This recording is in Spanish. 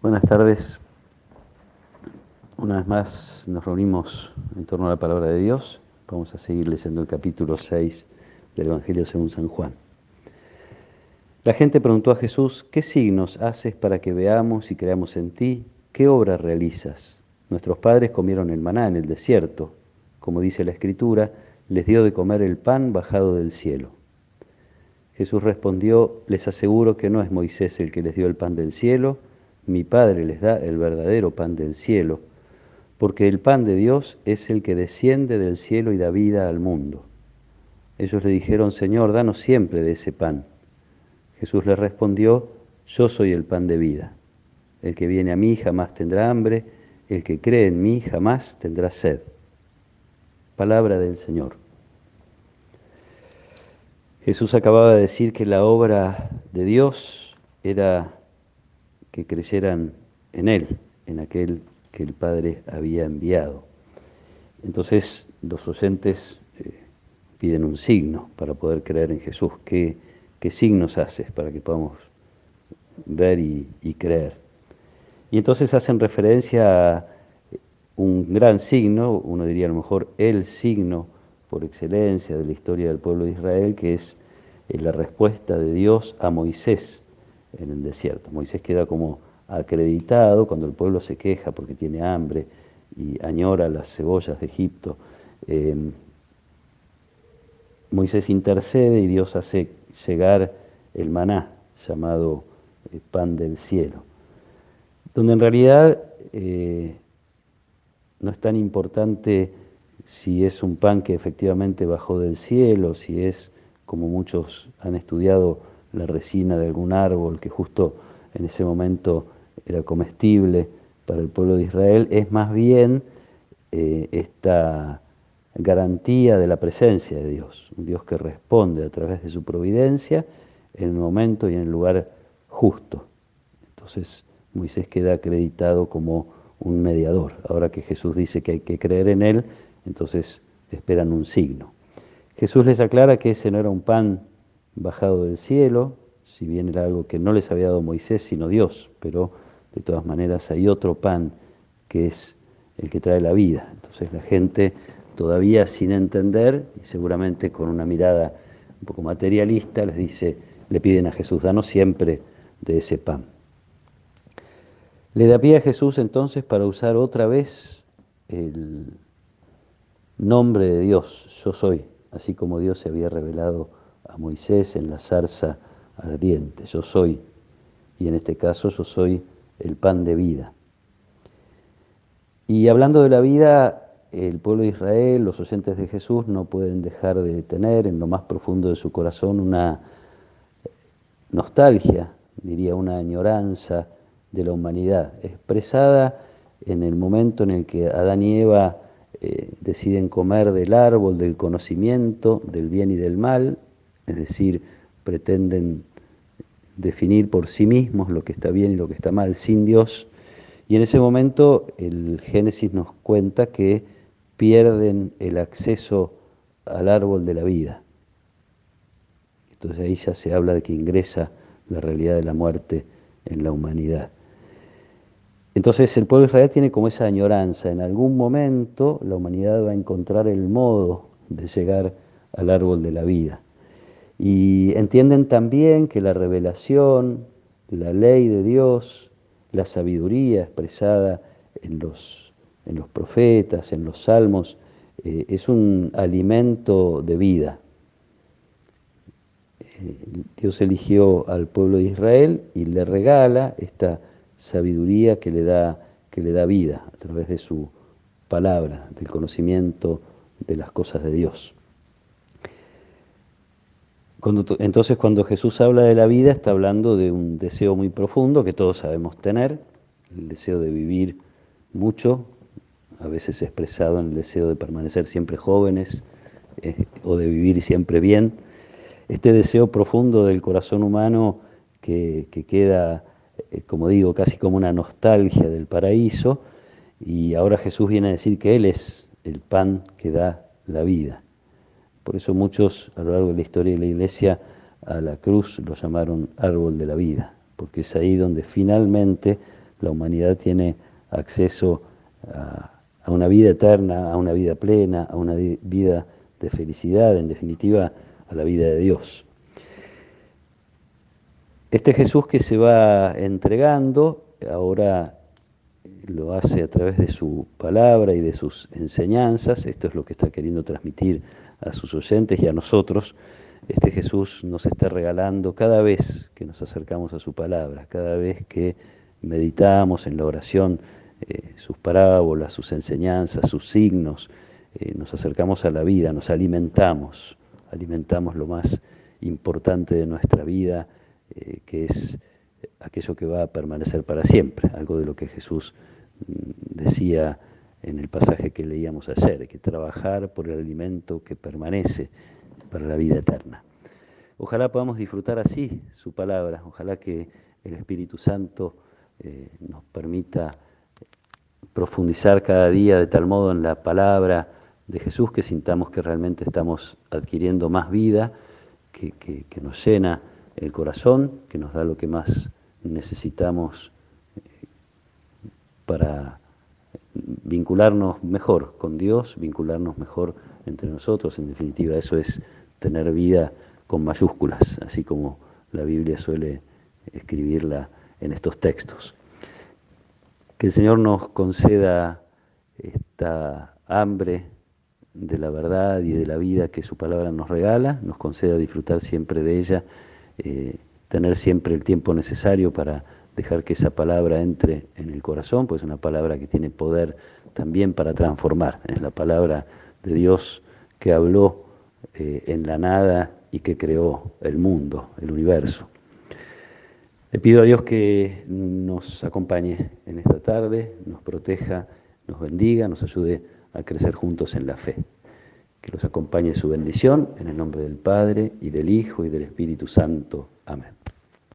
Buenas tardes. Una vez más nos reunimos en torno a la palabra de Dios. Vamos a seguir leyendo el capítulo 6 del Evangelio según San Juan. La gente preguntó a Jesús: ¿qué signos haces para que veamos y creamos en ti? ¿Qué obras realizas? Nuestros padres comieron el maná en el desierto. Como dice la Escritura, les dio de comer el pan bajado del cielo. Jesús respondió: les aseguro que no es Moisés el que les dio el pan del cielo, mi Padre les da el verdadero pan del cielo, porque el pan de Dios es el que desciende del cielo y da vida al mundo. Ellos le dijeron: Señor, danos siempre de ese pan. Jesús les respondió: yo soy el pan de vida. El que viene a mí jamás tendrá hambre, el que cree en mí jamás tendrá sed. Palabra del Señor. Jesús acababa de decir que la obra de Dios era que creyeran en Él, en aquel que el Padre había enviado. Entonces los oyentes piden un signo para poder creer en Jesús. ¿Qué signos haces para que podamos ver y creer? Y entonces hacen referencia a un gran signo, uno diría a lo mejor el signo por excelencia de la historia del pueblo de Israel, que es la respuesta de Dios a Moisés en el desierto. Moisés queda como acreditado cuando el pueblo se queja porque tiene hambre y añora las cebollas de Egipto. Moisés intercede y Dios hace llegar el maná, llamado pan del cielo, donde en realidad no es tan importante si es un pan que efectivamente bajó del cielo, si es, como muchos han estudiado, la resina de algún árbol que justo en ese momento era comestible para el pueblo de Israel. Es más bien esta garantía de la presencia de Dios, un Dios que responde a través de su providencia en el momento y en el lugar justo. Entonces Moisés queda acreditado como un mediador. Ahora que Jesús dice que hay que creer en Él, entonces esperan un signo. Jesús les aclara que ese no era un pan bajado del cielo, si bien era algo que no les había dado Moisés, sino Dios, pero de todas maneras hay otro pan que es el que trae la vida. Entonces la gente, todavía sin entender, y seguramente con una mirada un poco materialista, les dice, le piden a Jesús: danos siempre de ese pan. Le da pie a Jesús entonces para usar otra vez el nombre de Dios: yo soy, así como Dios se había revelado a Moisés en la zarza ardiente. Yo soy, y en este caso yo soy el pan de vida. Y hablando de la vida, el pueblo de Israel, los oyentes de Jesús, no pueden dejar de tener en lo más profundo de su corazón una nostalgia, diría una añoranza de la humanidad, expresada en el momento en el que Adán y Eva deciden comer del árbol del conocimiento del bien y del mal, es decir, pretenden definir por sí mismos lo que está bien y lo que está mal sin Dios. Y en ese momento el Génesis nos cuenta que pierden el acceso al árbol de la vida. Entonces ahí ya se habla de que ingresa la realidad de la muerte en la humanidad. Entonces el pueblo de Israel tiene como esa añoranza: en algún momento la humanidad va a encontrar el modo de llegar al árbol de la vida. Y entienden también que la revelación, la ley de Dios, la sabiduría expresada en los profetas, en los salmos, es un alimento de vida. Dios eligió al pueblo de Israel y le regala esta sabiduría que le da vida a través de su palabra, del conocimiento de las cosas de Dios. Entonces, cuando Jesús habla de la vida, está hablando de un deseo muy profundo que todos sabemos tener, el deseo de vivir mucho, a veces expresado en el deseo de permanecer siempre jóvenes o de vivir siempre bien. Este deseo profundo del corazón humano que queda, como digo, casi como una nostalgia del paraíso, y ahora Jesús viene a decir que Él es el pan que da la vida. Por eso muchos a lo largo de la historia de la Iglesia a la cruz lo llamaron árbol de la vida, porque es ahí donde finalmente la humanidad tiene acceso a una vida eterna, a una vida plena, a una vida de felicidad, en definitiva, a la vida de Dios. Este Jesús que se va entregando, ahora lo hace a través de su palabra y de sus enseñanzas. Esto es lo que está queriendo transmitir a sus oyentes y a nosotros. Este Jesús nos está regalando cada vez que nos acercamos a su palabra, cada vez que meditamos en la oración sus parábolas, sus enseñanzas, sus signos, nos acercamos a la vida, nos alimentamos lo más importante de nuestra vida, que es aquello que va a permanecer para siempre, algo de lo que Jesús decía en el pasaje que leíamos ayer, hay que trabajar por el alimento que permanece para la vida eterna. Ojalá podamos disfrutar así su palabra, ojalá que el Espíritu Santo nos permita profundizar cada día de tal modo en la palabra de Jesús que sintamos que realmente estamos adquiriendo más vida, que nos llena el corazón, que nos da lo que más necesitamos para vincularnos mejor con Dios, vincularnos mejor entre nosotros. En definitiva, eso es tener vida con mayúsculas, así como la Biblia suele escribirla en estos textos. Que el Señor nos conceda esta hambre de la verdad y de la vida que su palabra nos regala, nos conceda disfrutar siempre de ella, tener siempre el tiempo necesario para dejar que esa palabra entre en el corazón, pues es una palabra que tiene poder también para transformar. Es la palabra de Dios que habló en la nada y que creó el mundo, el universo. Le pido a Dios que nos acompañe en esta tarde, nos proteja, nos bendiga, nos ayude a crecer juntos en la fe. Que los acompañe su bendición, en el nombre del Padre, y del Hijo, y del Espíritu Santo. Amén.